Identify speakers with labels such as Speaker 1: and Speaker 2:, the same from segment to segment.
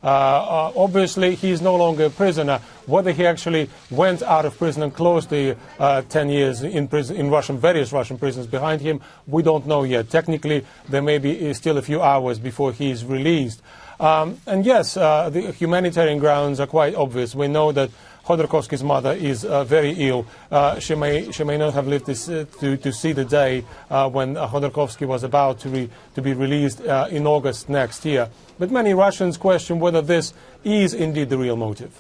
Speaker 1: Obviously, he is no longer a prisoner. Whether he actually went out of prison and closed the 10 years in prison in various Russian prisons behind him, we don't know yet. Technically, there may be still a few hours before he is released. And yes, the humanitarian grounds are quite obvious. We know that Khodorkovsky's mother is very ill. She may not have lived to see the day when Khodorkovsky was about to be released in August next year. But many Russians question whether this is indeed the real motive.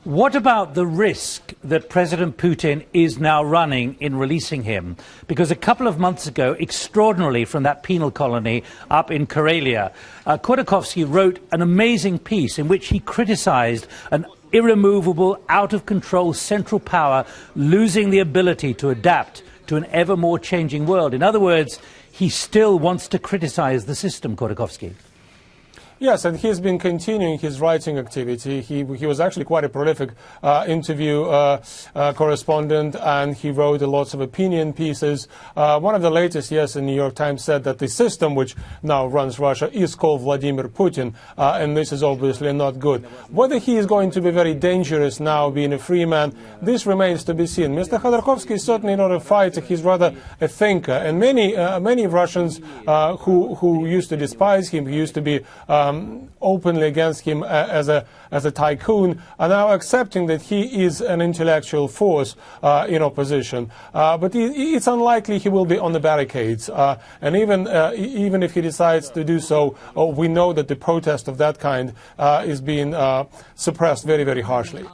Speaker 2: What about the risk that President Putin is now running in releasing him? Because a couple of months ago, extraordinarily from that penal colony up in Karelia, Khodorkovsky wrote an amazing piece in which he criticized an irremovable, out-of-control central power losing the ability to adapt to an ever more changing world. In other words, he still wants to criticize the system, Khodorkovsky.
Speaker 1: Yes, and he's been continuing his writing activity. He was actually quite a prolific interview correspondent, and he wrote lots of opinion pieces. One of the latest, yes, in New York Times said that the system which now runs Russia is called Vladimir Putin, and this is obviously not good. Whether he is going to be very dangerous now, being a free man, this remains to be seen. Mr. Khodorkovsky is certainly not a fighter. He's rather a thinker, and many Russians who used to despise him, who used to be openly against him as a tycoon, are now accepting that he is an intellectual force in opposition. But it's unlikely he will be on the barricades. And even if he decides to do so, we know that the protest of that kind is being suppressed very, very harshly.